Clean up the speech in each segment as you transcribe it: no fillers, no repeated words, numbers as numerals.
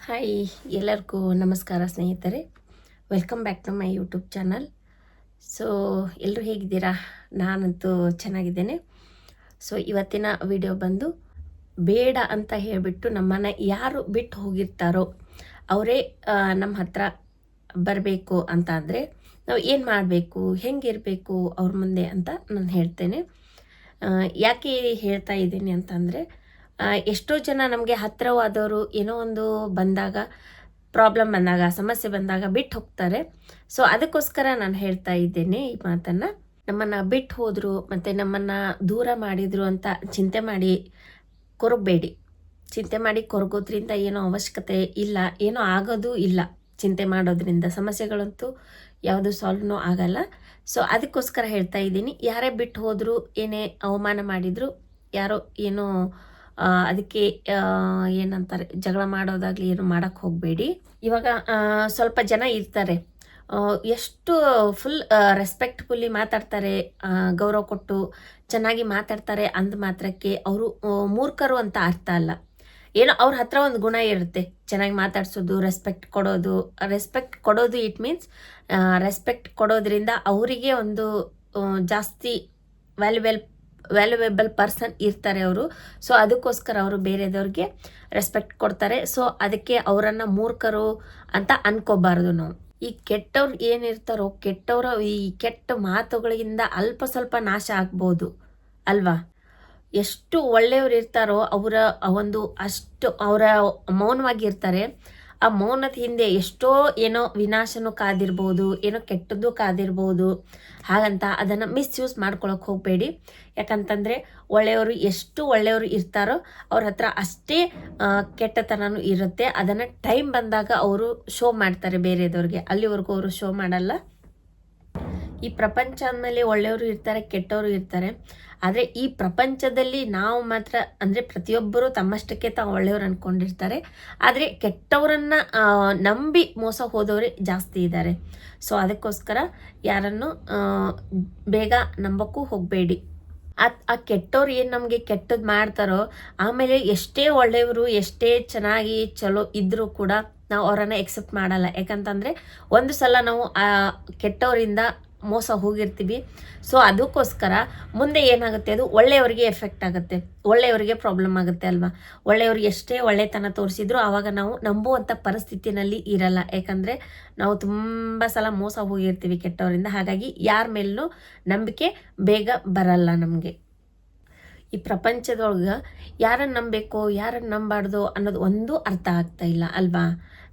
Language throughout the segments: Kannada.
ಹಾಯ್, ಎಲ್ಲರಿಗೂ ನಮಸ್ಕಾರ ಸ್ನೇಹಿತರೆ. Welcome back to my YouTube channel. So ಎಲ್ಲರೂ ಹೇಗಿದ್ದೀರಾ? ನಾನಂತೂ ಚೆನ್ನಾಗಿದ್ದೇನೆ. ಸೊ ಇವತ್ತಿನ ವಿಡಿಯೋ ಬಂದು ಬೇಡ ಅಂತ ಹೇಳಿಬಿಟ್ಟು ನಮ್ಮನ್ನು ಯಾರು ಬಿಟ್ಟು ಹೋಗಿರ್ತಾರೋ ಅವರೇ ನಮ್ಮ ಹತ್ರ ಬರಬೇಕು ಅಂತ ಅಂದರೆ ನಾವು ಏನು ಮಾಡಬೇಕು, ಹೆಂಗಿರಬೇಕು ಅವ್ರ ಮುಂದೆ ಅಂತ ನಾನು ಹೇಳ್ತೇನೆ. ಯಾಕೆ ಹೇಳ್ತಾ ಇದ್ದೀನಿ ಅಂತಂದರೆ, ಎಷ್ಟೋ ಜನ ನಮಗೆ ಹತ್ತಿರವಾದವರು ಏನೋ ಒಂದು ಬಂದಾಗ, ಪ್ರಾಬ್ಲಮ್ ಬಂದಾಗ, ಸಮಸ್ಯೆ ಬಂದಾಗ ಬಿಟ್ಟು ಹೋಗ್ತಾರೆ. ಸೊ ಅದಕ್ಕೋಸ್ಕರ ನಾನು ಹೇಳ್ತಾ ಇದ್ದೇನೆ ಈ ಮಾತನ್ನು. ನಮ್ಮನ್ನು ಬಿಟ್ಟು ಹೋದರು ಮತ್ತು ನಮ್ಮನ್ನು ದೂರ ಮಾಡಿದರು ಅಂತ ಚಿಂತೆ ಮಾಡಿ ಕೊರಗಬೇಡಿ. ಚಿಂತೆ ಮಾಡಿ ಕೊರಗೋದ್ರಿಂದ ಏನೋ ಅವಶ್ಯಕತೆ ಇಲ್ಲ, ಏನೋ ಆಗೋದು ಇಲ್ಲ. ಚಿಂತೆ ಮಾಡೋದ್ರಿಂದ ಸಮಸ್ಯೆಗಳಂತೂ ಯಾವುದು ಸಾಲ್ವ್ನೂ ಆಗಲ್ಲ. ಸೊ ಅದಕ್ಕೋಸ್ಕರ ಹೇಳ್ತಾ ಇದ್ದೀನಿ, ಯಾರೇ ಬಿಟ್ಟು ಹೋದರೂ, ಏನೇ ಅವಮಾನ ಮಾಡಿದರೂ, ಯಾರೋ ಏನೋ ಅದಕ್ಕೆ ಏನಂತಾರೆ, ಜಗಳ ಮಾಡೋದಾಗಲಿ ಏನು ಮಾಡೋಕ್ಕೆ ಹೋಗಬೇಡಿ. ಇವಾಗ ಸ್ವಲ್ಪ ಜನ ಇರ್ತಾರೆ, ಎಷ್ಟು ಫುಲ್ ರೆಸ್ಪೆಕ್ಟ್ಫುಲ್ಲಿ ಮಾತಾಡ್ತಾರೆ, ಗೌರವ ಕೊಟ್ಟು ಚೆನ್ನಾಗಿ ಮಾತಾಡ್ತಾರೆ ಅಂದ ಮಾತ್ರಕ್ಕೆ ಅವರು ಮೂರ್ಖರು ಅಂತ ಅರ್ಥ ಅಲ್ಲ. ಏನೋ ಅವ್ರ ಹತ್ರ ಒಂದು ಗುಣ ಇರುತ್ತೆ, ಚೆನ್ನಾಗಿ ಮಾತಾಡ್ಸೋದು, ರೆಸ್ಪೆಕ್ಟ್ ಕೊಡೋದು. ಇಟ್ ಮೀನ್ಸ್ ರೆಸ್ಪೆಕ್ಟ್ ಕೊಡೋದ್ರಿಂದ ಅವರಿಗೆ ಒಂದು ಜಾಸ್ತಿ ವ್ಯಾಲ್ಯೂಯೇಬಲ್ ಪರ್ಸನ್ ಇರ್ತಾರೆ ಅವರು. ಸೊ ಅದಕ್ಕೋಸ್ಕರ ಅವರು ಬೇರೆದವ್ರಿಗೆ ರೆಸ್ಪೆಕ್ಟ್ ಕೊಡ್ತಾರೆ. ಸೊ ಅದಕ್ಕೆ ಅವರನ್ನು ಮೂರ್ಖರು ಅಂತ ಅನ್ಕೋಬಾರ್ದು ನಾವು. ಈ ಕೆಟ್ಟವ್ರು ಏನಿರ್ತಾರೋ, ಕೆಟ್ಟವರ ಈ ಕೆಟ್ಟ ಮಾತುಗಳಿಂದ ಅಲ್ಪ ಸ್ವಲ್ಪ ನಾಶ ಆಗ್ಬೋದು ಅಲ್ವಾ. ಎಷ್ಟು ಒಳ್ಳೆಯವ್ರು ಇರ್ತಾರೋ ಅವರ ಅವರ ಮೌನವಾಗಿರ್ತಾರೆ. ಆ ಮೌನದ ಹಿಂದೆ ಎಷ್ಟೋ ಏನೋ ವಿನಾಶನೂ ಕಾದಿರ್ಬೋದು, ಏನೋ ಕೆಟ್ಟದ್ದು ಕಾದಿರ್ಬೋದು. ಹಾಗಂತ ಅದನ್ನು ಮಿಸ್ಯೂಸ್ ಮಾಡ್ಕೊಳಕ್ಕೆ ಹೋಗಬೇಡಿ. ಯಾಕಂತಂದರೆ ಎಷ್ಟು ಒಳ್ಳೆಯವರು ಇರ್ತಾರೋ ಅವ್ರ ಹತ್ರ ಅಷ್ಟೇ ಕೆಟ್ಟತನೂ ಇರುತ್ತೆ. ಅದನ್ನು ಟೈಮ್ ಬಂದಾಗ ಅವರು ಶೋ ಮಾಡ್ತಾರೆ ಬೇರೆದವ್ರಿಗೆ, ಅಲ್ಲಿವರೆಗೂ ಅವರು ಶೋ ಮಾಡಲ್ಲ. ಈ ಪ್ರಪಂಚ ಅಂದಮೇಲೆ ಒಳ್ಳೆಯವರು ಇರ್ತಾರೆ, ಕೆಟ್ಟವರು ಇರ್ತಾರೆ. ಆದರೆ ಈ ಪ್ರಪಂಚದಲ್ಲಿ ನಾವು ಮಾತ್ರ ಅಂದರೆ ಪ್ರತಿಯೊಬ್ಬರು ತಮ್ಮಷ್ಟಕ್ಕೆ ತಾವು ಒಳ್ಳೆಯವರು ಅಂದ್ಕೊಂಡಿರ್ತಾರೆ. ಆದರೆ ಕೆಟ್ಟವರನ್ನು ನಂಬಿ ಮೋಸ ಹೋದವರೇ ಜಾಸ್ತಿ ಇದ್ದಾರೆ. ಸೊ ಅದಕ್ಕೋಸ್ಕರ ಯಾರನ್ನು ಬೇಗ ನಂಬಕ್ಕೂ ಹೋಗಬೇಡಿ. ಆ ಕೆಟ್ಟವ್ರು ಏನು ನಮಗೆ ಕೆಟ್ಟದ್ದು ಮಾಡ್ತಾರೋ, ಆಮೇಲೆ ಎಷ್ಟೇ ಒಳ್ಳೆಯವರು, ಎಷ್ಟೇ ಚೆನ್ನಾಗಿ ಚಲೋ ಇದ್ದರೂ ಕೂಡ ನಾವು ಅವರನ್ನು ಎಕ್ಸೆಪ್ಟ್ ಮಾಡಲ್ಲ. ಯಾಕಂತಂದರೆ ಒಂದು ಸಲ ನಾವು ಆ ಕೆಟ್ಟವರಿಂದ ಮೋಸ ಹೋಗಿರ್ತೀವಿ. ಸೊ ಅದಕ್ಕೋಸ್ಕರ ಮುಂದೆ ಏನಾಗುತ್ತೆ, ಅದು ಒಳ್ಳೆಯವರಿಗೆ ಎಫೆಕ್ಟ್ ಆಗುತ್ತೆ, ಒಳ್ಳೆಯವರಿಗೆ ಪ್ರಾಬ್ಲಮ್ ಆಗುತ್ತೆ ಅಲ್ವಾ. ಒಳ್ಳೆಯವ್ರಿಗೆ ಎಷ್ಟೇ ಒಳ್ಳೆತನ ತೋರಿಸಿದ್ರು ಆವಾಗ ನಾವು ನಂಬುವಂಥ ಪರಿಸ್ಥಿತಿನಲ್ಲಿ ಇರಲ್ಲ. ಯಾಕಂದರೆ ನಾವು ತುಂಬ ಸಲ ಮೋಸ ಹೋಗಿರ್ತೀವಿ ಕೆಟ್ಟವರಿಂದ. ಹಾಗಾಗಿ ಯಾರ ಮೇಲೂ ನಂಬಿಕೆ ಬೇಗ ಬರಲ್ಲ ನಮಗೆ. ಈ ಪ್ರಪಂಚದೊಳಗೆ ಯಾರನ್ನು ನಂಬಬೇಕು, ಯಾರನ್ನು ನಂಬಾರ್ದು ಅನ್ನೋದು ಒಂದು ಅರ್ಥ ಆಗ್ತಾ ಇಲ್ಲ ಅಲ್ವಾ.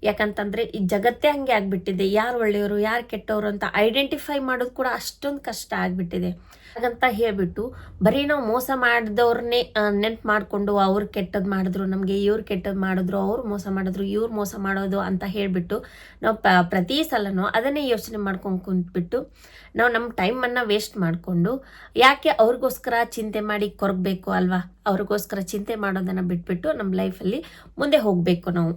ಯಾಕಂತಂದರೆ ಈ ಜಗತ್ತೇ ಹಾಗೆ ಆಗಿಬಿಟ್ಟಿದೆ. ಯಾರು ಒಳ್ಳೆಯವರು, ಯಾರು ಕೆಟ್ಟವರು ಅಂತ ಐಡೆಂಟಿಫೈ ಮಾಡೋದು ಕೂಡ ಅಷ್ಟೊಂದು ಕಷ್ಟ ಆಗಿಬಿಟ್ಟಿದೆ. ಹಾಗಂತ ಹೇಳಿಬಿಟ್ಟು ಬರೀ ನಾವು ಮೋಸ ಮಾಡಿದವ್ರನ್ನೇ ನೆನ್ಪು ಮಾಡಿಕೊಂಡು ಅವ್ರು ಕೆಟ್ಟದ್ದು ಮಾಡಿದ್ರು ನಮಗೆ, ಇವ್ರು ಕೆಟ್ಟದ್ದು ಮಾಡಿದ್ರು, ಅವ್ರು ಮೋಸ ಮಾಡಿದ್ರು, ಇವ್ರು ಮೋಸ ಮಾಡೋದು ಅಂತ ಹೇಳಿಬಿಟ್ಟು ನಾವು ಪ್ರತಿ ಸಲನೂ ಅದನ್ನೇ ಯೋಚನೆ ಮಾಡ್ಕೊಂಡು ಕುಂತ್ಬಿಟ್ಟು ನಾವು ನಮ್ಮ ಟೈಮನ್ನು ವೇಸ್ಟ್ ಮಾಡಿಕೊಂಡು ಯಾಕೆ ಅವ್ರಿಗೋಸ್ಕರ ಚಿಂತೆ ಮಾಡಿ ಕೊರಗಬೇಕು ಅಲ್ವಾ. ಅವ್ರಿಗೋಸ್ಕರ ಚಿಂತೆ ಮಾಡೋದನ್ನು ಬಿಟ್ಬಿಟ್ಟು ನಮ್ಮ ಲೈಫಲ್ಲಿ ಮುಂದೆ ಹೋಗಬೇಕು. ನಾವು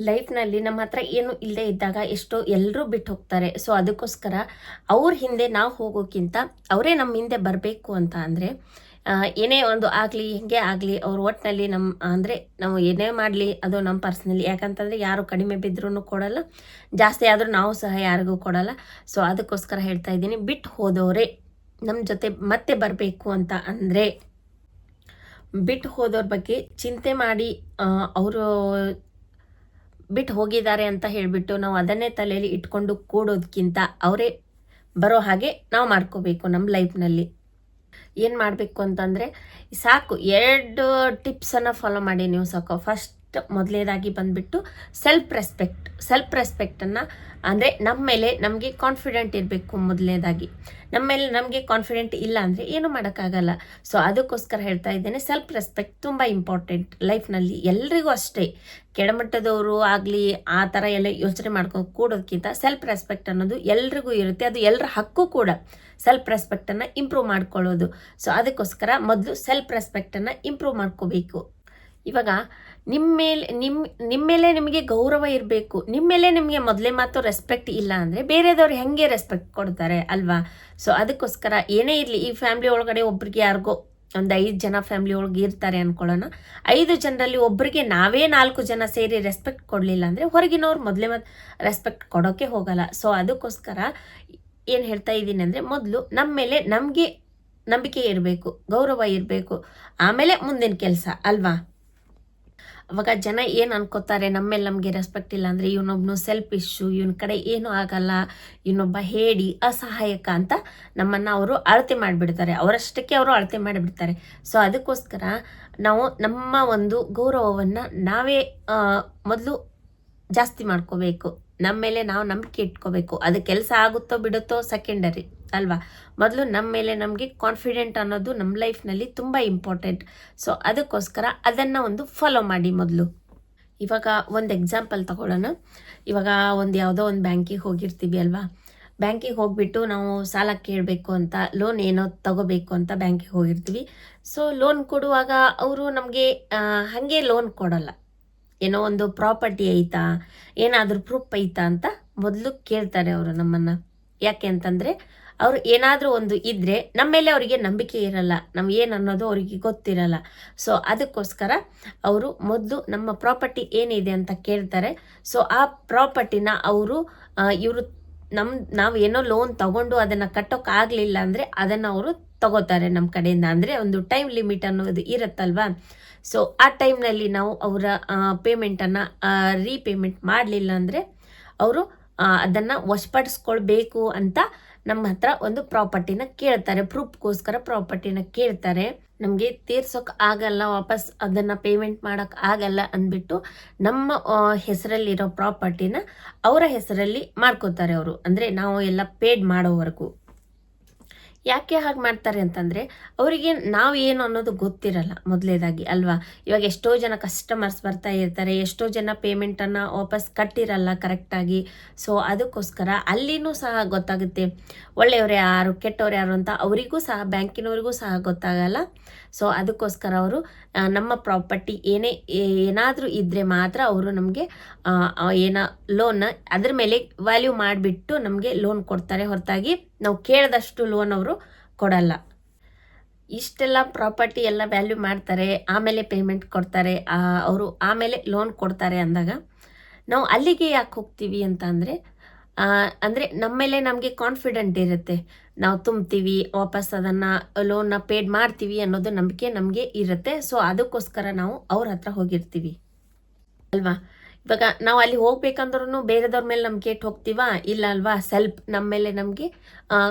ಲೈಫ್ನಲ್ಲಿ ನಮ್ಮ ಹತ್ರ ಏನು ಇಲ್ಲದೆ ಇದ್ದಾಗ ಎಷ್ಟೋ ಎಲ್ಲರೂ ಬಿಟ್ಟು ಹೋಗ್ತಾರೆ. ಸೊ ಅದಕ್ಕೋಸ್ಕರ ಅವ್ರ ಹಿಂದೆ ನಾವು ಹೋಗೋಕ್ಕಿಂತ ಅವರೇ ನಮ್ಮ ಹಿಂದೆ ಬರಬೇಕು ಅಂತ ಅಂದರೆ, ಏನೇ ಒಂದು ಆಗಲಿ, ಹೇಗೆ ಆಗಲಿ, ಅವ್ರ ಒಟ್ಟಿನಲ್ಲಿ ನಾವು ಏನೇ ಮಾಡಲಿ ಅದು ನಮ್ಮ ಪರ್ಸ್ನಲಿ. ಯಾಕಂತಂದರೆ ಯಾರು ಕಡಿಮೆ ಬಿದ್ದರೂ ಕೊಡಲ್ಲ, ಜಾಸ್ತಿ ಆದರೂ ನಾವು ಸಹ ಯಾರಿಗೂ ಕೊಡಲ್ಲ. ಸೊ ಅದಕ್ಕೋಸ್ಕರ ಹೇಳ್ತಾ ಇದ್ದೀನಿ, ಬಿಟ್ಟು ಹೋದವರೇ ನಮ್ಮ ಜೊತೆ ಮತ್ತೆ ಬರಬೇಕು ಅಂತ ಅಂದರೆ, ಬಿಟ್ಟು ಹೋದವ್ರ ಬಗ್ಗೆ ಚಿಂತೆ ಮಾಡಿ ಅವರು ಬಿಟ್ಟು ಹೋಗಿದ್ದಾರೆ ಅಂತ ಹೇಳಿಬಿಟ್ಟು ನಾವು ಅದನ್ನೇ ತಲೆಯಲ್ಲಿ ಇಟ್ಕೊಂಡು ಕೂಡೋದಕ್ಕಿಂತ ಅವರೇ ಬರೋ ಹಾಗೆ ನಾವು ಮಾಡ್ಕೋಬೇಕು ನಮ್ಮ ಲೈಫ್ನಲ್ಲಿ. ಏನು ಮಾಡಬೇಕು ಅಂತಂದರೆ ಸಾಕು, 2 ಟಿಪ್ಸನ್ನು ಫಾಲೋ ಮಾಡಿ ನೀವು ಸಾಕು. ಫಸ್ಟ್ ಮೊದಲನೇದಾಗಿ ಬಂದುಬಿಟ್ಟು ಸೆಲ್ಫ್ ರೆಸ್ಪೆಕ್ಟನ್ನು ಅಂದರೆ ನಮ್ಮ ಮೇಲೆ ನಮಗೆ ಕಾನ್ಫಿಡೆಂಟ್ ಇರಬೇಕು. ಮೊದಲನೇದಾಗಿ ನಮ್ಮ ಮೇಲೆ ನಮಗೆ ಕಾನ್ಫಿಡೆಂಟ್ ಇಲ್ಲ ಅಂದರೆ ಏನೂ ಮಾಡೋಕ್ಕಾಗಲ್ಲ. ಸೊ ಅದಕ್ಕೋಸ್ಕರ ಹೇಳ್ತಾ ಇದ್ದೇನೆ, ಸೆಲ್ಫ್ ರೆಸ್ಪೆಕ್ಟ್ ತುಂಬ ಇಂಪಾರ್ಟೆಂಟ್ ಲೈಫ್ನಲ್ಲಿ. ಎಲ್ರಿಗೂ ಅಷ್ಟೇ, ಕೆಳಮಟ್ಟದವರು ಆಗಲಿ ಆ ಥರ ಎಲ್ಲ ಯೋಚನೆ ಮಾಡ್ಕೊಂಡು ಕೂಡೋದಕ್ಕಿಂತ ಸೆಲ್ಫ್ ರೆಸ್ಪೆಕ್ಟ್ ಅನ್ನೋದು ಎಲ್ರಿಗೂ ಇರುತ್ತೆ. ಅದು ಎಲ್ಲರ ಹಕ್ಕು ಕೂಡ, ಸೆಲ್ಫ್ ರೆಸ್ಪೆಕ್ಟನ್ನು ಇಂಪ್ರೂವ್ ಮಾಡ್ಕೊಳ್ಳೋದು. ಸೊ ಅದಕ್ಕೋಸ್ಕರ ಮೊದಲು ಸೆಲ್ಫ್ ರೆಸ್ಪೆಕ್ಟನ್ನು ಇಂಪ್ರೂವ್ ಮಾಡ್ಕೋಬೇಕು. ಇವಾಗ ನಿಮ್ಮ ಮೇಲೆ ನಿಮಗೆ ಗೌರವ ಇರಬೇಕು. ನಿಮ್ಮ ಮೇಲೆ ನಿಮಗೆ ಮೊದಲೇ ಮಾತು ರೆಸ್ಪೆಕ್ಟ್ ಇಲ್ಲ ಅಂದರೆ ಬೇರೆದವ್ರು ಹೆಂಗೆ ರೆಸ್ಪೆಕ್ಟ್ ಕೊಡ್ತಾರೆ ಅಲ್ವಾ. ಸೊ ಅದಕ್ಕೋಸ್ಕರ ಏನೇ ಇರಲಿ, ಈ ಫ್ಯಾಮಿಲಿ ಒಳಗಡೆ ಒಬ್ರಿಗೆ ಯಾರಿಗೋ ಒಂದು 5 ಜನ ಫ್ಯಾಮಿಲಿ ಒಳಗೆ ಇರ್ತಾರೆ ಅಂದ್ಕೊಳ್ಳೋಣ. 5 ಜನರಲ್ಲಿ ಒಬ್ಬರಿಗೆ ನಾವೇ 4 ಜನ ಸೇರಿ ರೆಸ್ಪೆಕ್ಟ್ ಕೊಡಲಿಲ್ಲ ಅಂದರೆ ಹೊರಗಿನವ್ರು ಮೊದಲೇ ರೆಸ್ಪೆಕ್ಟ್ ಕೊಡೋಕ್ಕೆ ಹೋಗಲ್ಲ. ಸೊ ಅದಕ್ಕೋಸ್ಕರ ಏನು ಹೇಳ್ತಾ ಇದ್ದೀನಿ ಅಂದರೆ, ಮೊದಲು ನಮ್ಮ ಮೇಲೆ ನಮಗೆ ನಂಬಿಕೆ ಇರಬೇಕು, ಗೌರವ ಇರಬೇಕು, ಆಮೇಲೆ ಮುಂದಿನ ಕೆಲಸ ಅಲ್ವಾ. ಅವಾಗ ಜನ ಏನು ಅನ್ಕೋತಾರೆ, ನಮ್ಮ ಮೇಲೆ ನಮಗೆ ರೆಸ್ಪೆಕ್ಟ್ ಇಲ್ಲ ಅಂದರೆ ಇವನೊಬ್ಬನು ಸೆಲ್ಫಿಶು, ಇವನ ಕಡೆ ಏನೂ ಆಗಲ್ಲ, ಇವನೊಬ್ಬ ಹೇಡಿ, ಅಸಹಾಯಕ ಅಂತ ನಮ್ಮನ್ನು ಅವರು ಅಳತೆ ಮಾಡಿಬಿಡ್ತಾರೆ. ಅವರಷ್ಟಕ್ಕೆ ಅವರು ಅಳತೆ ಮಾಡಿಬಿಡ್ತಾರೆ. ಸೊ ಅದಕ್ಕೋಸ್ಕರ ನಾವು ನಮ್ಮ ಒಂದು ಗೌರವವನ್ನು ನಾವೇ ಮೊದಲು ಜಾಸ್ತಿ ಮಾಡ್ಕೋಬೇಕು. ನಮ್ಮ ಮೇಲೆ ನಾವು ನಂಬಿಕೆ ಇಟ್ಕೋಬೇಕು. ಅದು ಕೆಲಸ ಆಗುತ್ತೋ ಬಿಡುತ್ತೋ ಸೆಕೆಂಡರಿ ಅಲ್ವಾ. ಮೊದಲು ನಮ್ಮ ಮೇಲೆ ನಮಗೆ ಕಾನ್ಫಿಡೆಂಟ್ ಅನ್ನೋದು ನಮ್ಮ ಲೈಫ್ನಲ್ಲಿ ತುಂಬ ಇಂಪಾರ್ಟೆಂಟ್. ಸೊ ಅದಕ್ಕೋಸ್ಕರ ಅದನ್ನು ಒಂದು ಫಾಲೋ ಮಾಡಿ ಮೊದಲು. ಇವಾಗ ಒಂದು ಎಕ್ಸಾಂಪಲ್ ತಗೊಳ್ಳೋಣ. ಇವಾಗ ಯಾವುದೋ ಒಂದು ಬ್ಯಾಂಕಿಗೆ ಹೋಗಿರ್ತೀವಿ ಅಲ್ವಾ. ಬ್ಯಾಂಕಿಗೆ ಹೋಗಿಬಿಟ್ಟು ನಾವು ಸಾಲ ಕೇಳಬೇಕು ಅಂತ, ಲೋನ್ ಏನೋ ತಗೋಬೇಕು ಅಂತ ಬ್ಯಾಂಕಿಗೆ ಹೋಗಿರ್ತೀವಿ. ಸೊ ಲೋನ್ ಕೊಡುವಾಗ ಅವರು ನಮಗೆ ಹಾಗೆ ಲೋನ್ ಕೊಡೋಲ್ಲ. ಏನೋ ಒಂದು ಪ್ರಾಪರ್ಟಿ ಐತಾ, ಏನಾದರೂ ಪ್ರೂಫ್ ಐತಾ ಅಂತ ಮೊದಲು ಕೇಳ್ತಾರೆ ಅವರು ನಮ್ಮನ್ನು. ಯಾಕೆ ಅಂತಂದರೆ ಅವರು ಏನಾದರೂ ಒಂದು ಇದ್ದರೆ ನಮ್ಮ ಮೇಲೆ ಅವರಿಗೆ ನಂಬಿಕೆ ಇರಲ್ಲ, ನಾವು ಏನು ಅನ್ನೋದು ಅವರಿಗೆ ಗೊತ್ತಿರಲ್ಲ. ಸೊ ಅದಕ್ಕೋಸ್ಕರ ಅವರು ಮೊದಲು ನಮ್ಮ ಪ್ರಾಪರ್ಟಿ ಏನಿದೆ ಅಂತ ಕೇಳ್ತಾರೆ. ಸೊ ಆ ಪ್ರಾಪರ್ಟಿನ ಇವರು ನಾವು ಏನೋ ಲೋನ್ ತಗೊಂಡು ಅದನ್ನು ಕಟ್ಟೋಕ್ಕಾಗಲಿಲ್ಲ ಅಂದರೆ ಅದನ್ನು ಅವರು ತಗೋತಾರೆ ನಮ್ಮ ಕಡೆಯಿಂದ. ಅಂದರೆ ಒಂದು ಟೈಮ್ ಲಿಮಿಟ್ ಅನ್ನೋದು ಇರುತ್ತಲ್ವಾ. ಸೊ ಆ ಟೈಮ್ನಲ್ಲಿ ನಾವು ಅವರ ಪೇಮೆಂಟನ್ನು ರೀಪೇಮೆಂಟ್ ಮಾಡಲಿಲ್ಲ ಅಂದರೆ ಅವರು ಅದನ್ನು ವಶಪಡಿಸ್ಕೊಳ್ಬೇಕು ಅಂತ ನಮ್ಮ ಹತ್ರ ಒಂದು ಪ್ರಾಪರ್ಟಿನ ಕೇಳ್ತಾರೆ. ಪ್ರೂಫ್ಗೋಸ್ಕರ ಪ್ರಾಪರ್ಟಿನ ಕೇಳ್ತಾರೆ. ನಮಗೆ ತೀರ್ಸೋಕೆ ಆಗಲ್ಲ, ವಾಪಸ್ ಅದನ್ನು ಪೇಮೆಂಟ್ ಮಾಡೋಕೆ ಆಗಲ್ಲ ಅಂದ್ಬಿಟ್ಟು ನಮ್ಮ ಹೆಸರಲ್ಲಿರೋ ಪ್ರಾಪರ್ಟಿನ ಅವರ ಹೆಸರಲ್ಲಿ ಮಾಡ್ಕೋತಾರೆ ಅವರು. ಅಂದರೆ ನಾವು ಎಲ್ಲ ಪೇಡ್ ಮಾಡೋವರೆಗೂ. ಯಾಕೆ ಹಾಗೆ ಮಾಡ್ತಾರೆ ಅಂತಂದರೆ ಅವರಿಗೆ ನಾವು ಏನು ಅನ್ನೋದು ಗೊತ್ತಿರಲ್ಲ ಮೊದಲೇದಾಗಿ ಅಲ್ವಾ. ಇವಾಗ ಎಷ್ಟೋ ಜನ ಕಸ್ಟಮರ್ಸ್ ಬರ್ತಾ ಇರ್ತಾರೆ, ಎಷ್ಟೋ ಜನ ಪೇಮೆಂಟನ್ನು ವಾಪಸ್ ಕಟ್ಟಿರಲ್ಲ ಕರೆಕ್ಟಾಗಿ. ಸೊ ಅದಕ್ಕೋಸ್ಕರ ಅಲ್ಲಿನೂ ಸಹ ಗೊತ್ತಾಗುತ್ತೆ ಒಳ್ಳೆಯವರು ಯಾರು ಕೆಟ್ಟವ್ರು ಯಾರು ಅಂತ. ಅವರಿಗೂ ಸಹ ಬ್ಯಾಂಕಿನವರಿಗೂ ಸಹ ಗೊತ್ತಾಗಲ್ಲ. ಸೊ ಅದಕ್ಕೋಸ್ಕರ ಅವರು ನಮ್ಮ ಪ್ರಾಪರ್ಟಿ ಏನಾದರೂ ಇದ್ದರೆ ಮಾತ್ರ ಅವರು ನಮಗೆ ಲೋನ್ ಅದ್ರ ಮೇಲೆ ವ್ಯಾಲ್ಯೂ ಮಾಡಿಬಿಟ್ಟು ನಮಗೆ ಲೋನ್ ಕೊಡ್ತಾರೆ, ಹೊರತಾಗಿ ನಾವು ಕೇಳಿದಷ್ಟು ಲೋನ್ ಅವರು ಕೊಡಲ್ಲ. ಇಷ್ಟೆಲ್ಲ ಪ್ರಾಪರ್ಟಿ ಎಲ್ಲ ವ್ಯಾಲ್ಯೂ ಮಾಡ್ತಾರೆ, ಆಮೇಲೆ ಪೇಮೆಂಟ್ ಕೊಡ್ತಾರೆ, ಅವರು ಆಮೇಲೆ ಲೋನ್ ಕೊಡ್ತಾರೆ ಅಂದಾಗ ನಾವು ಅಲ್ಲಿಗೆ ಯಾಕೆ ಹೋಗ್ತೀವಿ ಅಂತ ಅಂದರೆ ನಮ್ಮ ಮೇಲೆ ನಮಗೆ ಕಾನ್ಫಿಡೆಂಟ್ ಇರುತ್ತೆ, ನಾವು ತುಂಬ್ತೀವಿ, ವಾಪಸ್ ಅದನ್ನು ಲೋನ್ನ ಪೇಡ್ ಮಾಡ್ತೀವಿ ಅನ್ನೋದು ನಂಬಿಕೆ ನಮಗೆ ಇರುತ್ತೆ. ಸೊ ಅದಕ್ಕೋಸ್ಕರ ನಾವು ಅವ್ರ ಹತ್ರ ಹೋಗಿರ್ತೀವಿ ಅಲ್ವಾ. ಇವಾಗ ನಾವು ಅಲ್ಲಿ ಹೋಗ್ಬೇಕಂದ್ರೂ ಬೇರೆದವ್ರ ಮೇಲೆ ನಂಬಿಕೆ ಇಟ್ಟು ಹೋಗ್ತೀವಾ? ಇಲ್ಲ ಅಲ್ವಾ. ನಮ್ಮ ಮೇಲೆ ನಮಗೆ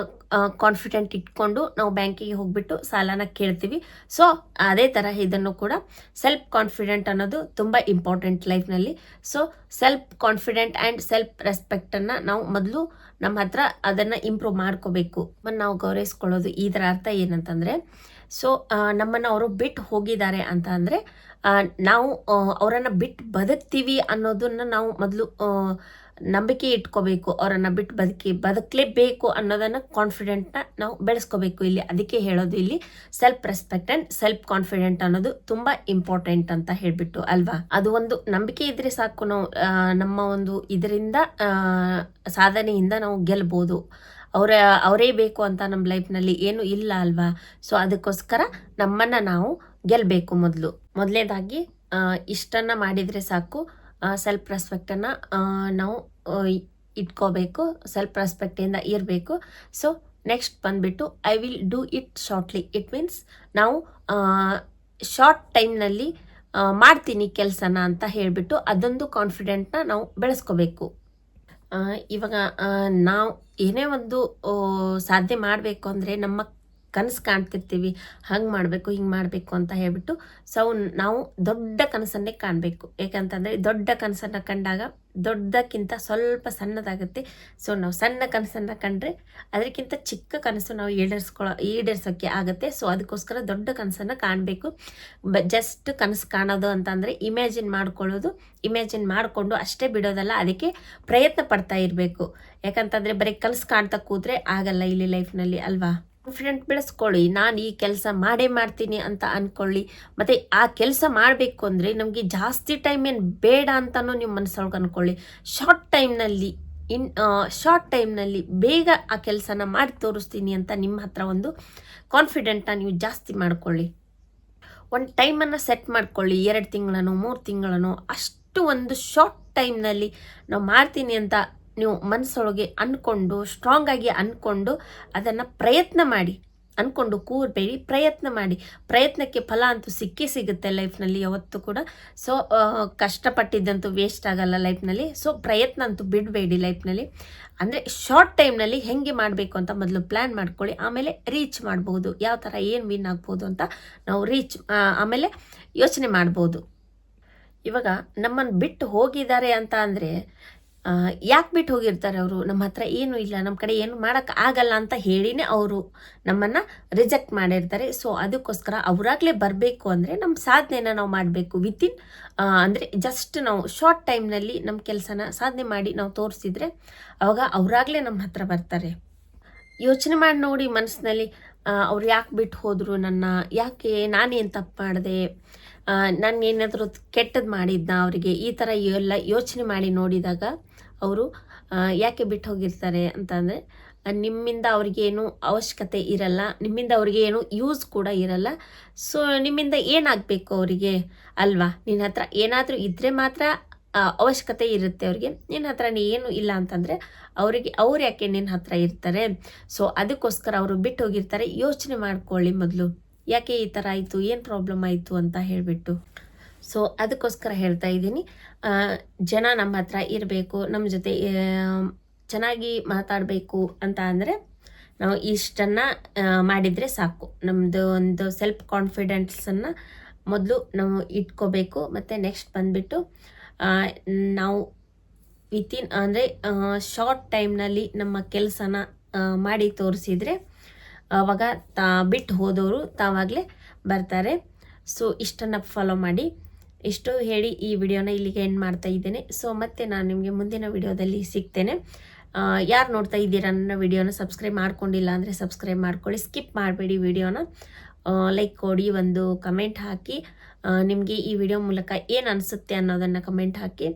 ಕಾನ್ಫಿಡೆಂಟ್ ಇಟ್ಕೊಂಡು ನಾವು ಬ್ಯಾಂಕಿಗೆ ಹೋಗ್ಬಿಟ್ಟು ಸಾಲನ ಕೇಳ್ತೀವಿ. ಸೊ ಅದೇ ಥರ ಇದನ್ನು ಕೂಡ ಸೆಲ್ಫ್ ಕಾನ್ಫಿಡೆಂಟ್ ಅನ್ನೋದು ತುಂಬ ಇಂಪಾರ್ಟೆಂಟ್ ಲೈಫ್ನಲ್ಲಿ. So self confident and self ರೆಸ್ಪೆಕ್ಟನ್ನು ನಾವು ಮೊದಲು ನಮ್ಮ ಹತ್ರ ಅದನ್ನು ಇಂಪ್ರೂವ್ ಮಾಡ್ಕೋಬೇಕು. ನಾವು ಗೌರವಿಸ್ಕೊಳ್ಳೋದು ಇದರ ಅರ್ಥ ಏನಂತಂದರೆ, ಸೊ ನಮ್ಮನ್ನು ಅವರು ಬಿಟ್ಟು ಹೋಗಿದ್ದಾರೆ ಅಂತ ಅಂದರೆ ನಾವು ಅವರನ್ನು ಬಿಟ್ಟು ಬದುಕ್ತೀವಿ ಅನ್ನೋದನ್ನು ನಾವು ಮೊದಲು ನಂಬಿಕೆ ಇಟ್ಕೋಬೇಕು. ಅವರನ್ನು ಬಿಟ್ಟು ಬದುಕಲೇಬೇಕು ಅನ್ನೋದನ್ನು ಕಾನ್ಫಿಡೆಂಟ್ನ ನಾವು ಬೆಳೆಸ್ಕೋಬೇಕು ಇಲ್ಲಿ. ಅದಕ್ಕೆ ಹೇಳೋದು ಇಲ್ಲಿ self respect and self confident ಅನ್ನೋದು ತುಂಬ ಇಂಪಾರ್ಟೆಂಟ್ ಅಂತ ಹೇಳಿಬಿಟ್ಟು ಅಲ್ವಾ. ಅದು ಒಂದು ನಂಬಿಕೆ ಇದ್ದರೆ ಸಾಕು, ನಾವು ನಮ್ಮ ಒಂದು ಇದರಿಂದ ಸಾಧನೆಯಿಂದ ನಾವು ಗೆಲ್ಬೋದು. ಅವರೇ ಬೇಕು ಅಂತ ನಮ್ಮ ಲೈಫ್ನಲ್ಲಿ ಏನೂ ಇಲ್ಲ ಅಲ್ವಾ. ಸೊ ಅದಕ್ಕೋಸ್ಕರ ನಮ್ಮನ್ನು ನಾವು ಗೆಲ್ಲಬೇಕು. ಮೊದಲೇದಾಗಿ ಇಷ್ಟನ್ನು ಮಾಡಿದರೆ ಸಾಕು, ಸೆಲ್ಫ್ ರೆಸ್ಪೆಕ್ಟನ್ನು ನಾವು ಇಟ್ಕೋಬೇಕು, ಸೆಲ್ಫ್ ರೆಸ್ಪೆಕ್ಟಿಂದ ಇರಬೇಕು. ಸೊ ನೆಕ್ಸ್ಟ್ ಬಂದುಬಿಟ್ಟು I will do it shortly. It means ನಾವು ಶಾರ್ಟ್ ಟೈಮ್ನಲ್ಲಿ ಮಾಡ್ತೀನಿ ಕೆಲಸನ ಅಂತ ಹೇಳಿಬಿಟ್ಟು ಅದೊಂದು ಕಾನ್ಫಿಡೆಂಟ್ನ ನಾವು ಬೆಳೆಸ್ಕೋಬೇಕು. ಇವಾಗ ನಾವು ಏನೇ ಒಂದು ಸಾಧನೆ ಮಾಡಬೇಕು ಅಂದರೆ ನಮ್ಮ ಕನಸು ಕಾಣ್ತಿರ್ತೀವಿ, ಹಂಗೆ ಮಾಡಬೇಕು ಹಿಂಗೆ ಮಾಡಬೇಕು ಅಂತ ಹೇಳ್ಬಿಟ್ಟು. ಸೊ ನಾವು ದೊಡ್ಡ ಕನಸನ್ನೇ ಕಾಣಬೇಕು. ಯಾಕಂತಂದರೆ ದೊಡ್ಡ ಕನಸನ್ನು ಕಂಡಾಗ ದೊಡ್ಡಕ್ಕಿಂತ ಸ್ವಲ್ಪ ಸಣ್ಣದಾಗುತ್ತೆ. ಸೊ ನಾವು ಸಣ್ಣ ಕನಸನ್ನು ಕಂಡ್ರೆ ಅದಕ್ಕಿಂತ ಚಿಕ್ಕ ಕನಸು ನಾವು ಈಡೇರಿಸೋಕ್ಕೆ ಆಗುತ್ತೆ. ಸೊ ಅದಕ್ಕೋಸ್ಕರ ದೊಡ್ಡ ಕನಸನ್ನು ಕಾಣಬೇಕು. ಜಸ್ಟ್ ಕನಸು ಕಾಣೋದು ಅಂತಂದರೆ ಇಮ್ಯಾಜಿನ್ ಮಾಡ್ಕೊಳ್ಳೋದು, ಇಮ್ಯಾಜಿನ್ ಮಾಡಿಕೊಂಡು ಅಷ್ಟೇ ಬಿಡೋದಲ್ಲ, ಅದಕ್ಕೆ ಪ್ರಯತ್ನ ಪಡ್ತಾ ಇರಬೇಕು. ಯಾಕಂತಂದರೆ ಬರೀ ಕನಸು ಕಾಣ್ತಾ ಕೂತ್ರೆ ಆಗಲ್ಲ ಇಲ್ಲಿ ಲೈಫ್ನಲ್ಲಿ ಅಲ್ವಾ. ಕಾನ್ಫಿಡೆಂಟ್ ಬೆಳೆಸ್ಕೊಳ್ಳಿ. ನಾನು ಈ ಕೆಲಸ ಮಾಡೇ ಮಾಡ್ತೀನಿ ಅಂತ ಅಂದ್ಕೊಳ್ಳಿ. ಮತ್ತು ಆ ಕೆಲಸ ಮಾಡಬೇಕು ಅಂದರೆ ನಮಗೆ ಜಾಸ್ತಿ ಟೈಮ್ ಏನು ಬೇಡ ಅಂತಲೂ ನೀವು ಮನಸ್ಸೊಳಗೆ ಅಂದ್ಕೊಳ್ಳಿ. ಶಾರ್ಟ್ ಟೈಮ್ನಲ್ಲಿ ಶಾರ್ಟ್ ಟೈಮ್ನಲ್ಲಿ ಬೇಗ ಆ ಕೆಲಸನ ಮಾಡಿ ತೋರಿಸ್ತೀನಿ ಅಂತ ನಿಮ್ಮ ಹತ್ರ ಒಂದು ಕಾನ್ಫಿಡೆಂಟ್ನ ನೀವು ಜಾಸ್ತಿ ಮಾಡ್ಕೊಳ್ಳಿ. ಒಂದು ಟೈಮನ್ನು ಸೆಟ್ ಮಾಡ್ಕೊಳ್ಳಿ, 2 ತಿಂಗಳನೋ 3 ತಿಂಗಳನೋ, ಅಷ್ಟು ಒಂದು ಶಾರ್ಟ್ ಟೈಮ್ನಲ್ಲಿ ನಾವು ಮಾಡ್ತೀನಿ ಅಂತ ನೀವು ಮನಸ್ಸೊಳಗೆ ಅಂದ್ಕೊಂಡು ಸ್ಟ್ರಾಂಗಾಗಿ ಅಂದ್ಕೊಂಡು ಅದನ್ನು ಪ್ರಯತ್ನ ಮಾಡಿ. ಅಂದ್ಕೊಂಡು ಕೂರಬೇಡಿ, ಪ್ರಯತ್ನ ಮಾಡಿ. ಪ್ರಯತ್ನಕ್ಕೆ ಫಲ ಅಂತೂ ಸಿಕ್ಕೇ ಸಿಗುತ್ತೆ ಲೈಫ್ನಲ್ಲಿ ಯಾವತ್ತೂ ಕೂಡ. ಸೊ ಕಷ್ಟಪಟ್ಟಿದ್ದಂತೂ ವೇಸ್ಟ್ ಆಗಲ್ಲ ಲೈಫ್ನಲ್ಲಿ. ಸೊ ಪ್ರಯತ್ನ ಅಂತೂ ಬಿಡಬೇಡಿ ಲೈಫ್ನಲ್ಲಿ. ಅಂದರೆ ಶಾರ್ಟ್ ಟೈಮ್ನಲ್ಲಿ ಹೆಂಗೆ ಮಾಡಬೇಕು ಅಂತ ಮೊದಲು ಪ್ಲ್ಯಾನ್ ಮಾಡ್ಕೊಳ್ಳಿ. ಆಮೇಲೆ ರೀಚ್ ಮಾಡ್ಬೋದು, ಯಾವ ಥರ ಏನು ವಿನ್ ಆಗ್ಬೋದು ಅಂತ ನಾವು ಆಮೇಲೆ ಯೋಚನೆ ಮಾಡ್ಬೋದು. ಇವಾಗ ನಮ್ಮನ್ನು ಬಿಟ್ಟು ಹೋಗಿದ್ದಾರೆ ಅಂತ ಅಂದರೆ ಯಾಕೆ ಬಿಟ್ಟು ಹೋಗಿರ್ತಾರೆ ಅವರು? ನಮ್ಮ ಹತ್ರ ಏನೂ ಇಲ್ಲ, ನಮ್ಮ ಕಡೆ ಏನು ಮಾಡೋಕ್ಕೆ ಆಗಲ್ಲ ಅಂತ ಹೇಳಿನೇ ಅವರು ನಮ್ಮನ್ನು ರಿಜೆಕ್ಟ್ ಮಾಡಿರ್ತಾರೆ. ಸೊ ಅದಕ್ಕೋಸ್ಕರ ಅವರಾಗಲೇ ಬರಬೇಕು ಅಂದರೆ ನಮ್ಮ ಸಾಧನೆನ ನಾವು ಮಾಡಬೇಕು. ವಿತಿನ್ ಅಂದರೆ ಜಸ್ಟ್ ನಾವು ಶಾರ್ಟ್ ಟೈಮ್ನಲ್ಲಿ ನಮ್ಮ ಕೆಲಸನ ಸಾಧನೆ ಮಾಡಿ ನಾವು ತೋರಿಸಿದ್ರೆ ಅವಾಗ ಅವರಾಗಲೇ ನಮ್ಮ ಹತ್ರ ಬರ್ತಾರೆ. ಯೋಚನೆ ಮಾಡಿ ನೋಡಿ ಮನಸ್ಸಿನಲ್ಲಿ, ಅವ್ರು ಯಾಕೆ ಬಿಟ್ಟು ಹೋದರು ನನ್ನ, ಯಾಕೆ ನಾನೇನು ತಪ್ಪು ಮಾಡಿದೆ, ನಾನು ಏನಾದರೂ ಕೆಟ್ಟದ್ದು ಮಾಡಿದ್ನ ಅವರಿಗೆ, ಈ ಥರ ಎಲ್ಲ ಯೋಚನೆ ಮಾಡಿ ನೋಡಿದಾಗ ಅವರು ಯಾಕೆ ಬಿಟ್ಟು ಹೋಗಿರ್ತಾರೆ ಅಂತಂದರೆ ನಿಮ್ಮಿಂದ ಅವ್ರಿಗೇನು ಅವಶ್ಯಕತೆ ಇರಲ್ಲ, ನಿಮ್ಮಿಂದ ಅವ್ರಿಗೆ ಏನು ಯೂಸ್ ಕೂಡ ಇರಲ್ಲ. ಸೊ ನಿಮ್ಮಿಂದ ಏನಾಗಬೇಕು ಅವರಿಗೆ ಅಲ್ವಾ? ನಿನ್ನ ಹತ್ರ ಏನಾದರೂ ಇದ್ದರೆ ಮಾತ್ರ ಅವಶ್ಯಕತೆ ಇರುತ್ತೆ ಅವ್ರಿಗೆ. ನಿನ್ನ ಹತ್ರ ಏನು ಇಲ್ಲ ಅಂತಂದರೆ ಅವ್ರು ಯಾಕೆ ನಿನ್ನ ಹತ್ರ ಇರ್ತಾರೆ? ಸೊ ಅದಕ್ಕೋಸ್ಕರ ಅವರು ಬಿಟ್ಟು ಹೋಗಿರ್ತಾರೆ. ಯೋಚನೆ ಮಾಡ್ಕೊಳ್ಳಿ ಮೊದಲು, ಯಾಕೆ ಈ ಥರ ಆಯಿತು, ಏನು ಪ್ರಾಬ್ಲಮ್ ಆಯಿತು ಅಂತ ಹೇಳಿಬಿಟ್ಟು. ಸೊ ಅದಕ್ಕೋಸ್ಕರ ಹೇಳ್ತಾ ಇದ್ದೀನಿ, ಜನ ನಮ್ಮ ಹತ್ರ ಇರಬೇಕು, ನಮ್ಮ ಜೊತೆ ಚೆನ್ನಾಗಿ ಮಾತಾಡಬೇಕು ಅಂತ ಅಂದರೆ ನಾವು ಇಷ್ಟನ್ನು ಮಾಡಿದರೆ ಸಾಕು. ನಮ್ಮದು ಒಂದು ಸೆಲ್ಫ್ ಕಾನ್ಫಿಡೆನ್ಸನ್ನು ಮೊದಲು ನಾವು ಇಟ್ಕೋಬೇಕು. ಮತ್ತು ನೆಕ್ಸ್ಟ್ ಬಂದುಬಿಟ್ಟು ನಾವು ವಿತಿನ್ ಅಂದರೆ ಶಾರ್ಟ್ ಟೈಮ್ನಲ್ಲಿ ನಮ್ಮ ಕೆಲಸನ ಮಾಡಿ ತೋರಿಸಿದರೆ ಆವಾಗ ಬಿಟ್ಟು ಹೋದವರು ತಾವಾಗಲೇ ಬರ್ತಾರೆ. ಸೊ ಇಷ್ಟನ್ನು ಫಾಲೋ ಮಾಡಿ. ಇಷ್ಟು ಹೇಳಿ ಈ ವಿಡಿಯೋನ ಇಲ್ಲಿಗೆ ಎಂಡ್ ಮಾಡ್ತಾ ಇದ್ದೇನೆ. ಸೊ ಮತ್ತೆ ನಾನು ನಿಮಗೆ ಮುಂದಿನ ವಿಡಿಯೋದಲ್ಲಿ ಸಿಗ್ತೇನೆ. ಯಾರು ನೋಡ್ತಾ ಇದ್ದೀರಾ ನನ್ನ ವಿಡಿಯೋನ ಸಬ್ಸ್ಕ್ರೈಬ್ ಮಾಡ್ಕೊಂಡಿಲ್ಲ ಅಂದರೆ ಸಬ್ಸ್ಕ್ರೈಬ್ ಮಾಡ್ಕೊಳ್ಳಿ. ಸ್ಕಿಪ್ ಮಾಡಬೇಡಿ ವಿಡಿಯೋನ. ಲೈಕ್ ಕೊಡಿ, ಒಂದು ಕಮೆಂಟ್ ಹಾಕಿ, ನಿಮಗೆ ಈ ವಿಡಿಯೋ ಮೂಲಕ ಏನು ಅನಿಸುತ್ತೆ ಅನ್ನೋದನ್ನು ಕಮೆಂಟ್ ಹಾಕಿ.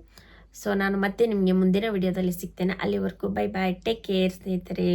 ಸೊ ನಾನು ಮತ್ತೆ ನಿಮಗೆ ಮುಂದಿನ ವಿಡಿಯೋದಲ್ಲಿ ಸಿಗ್ತೇನೆ. ಅಲ್ಲಿವರೆಗೂ ಬೈ ಬಾಯ್, ಟೇಕ್ ಕೇರ್ ಸ್ನೇಹಿತರೆ.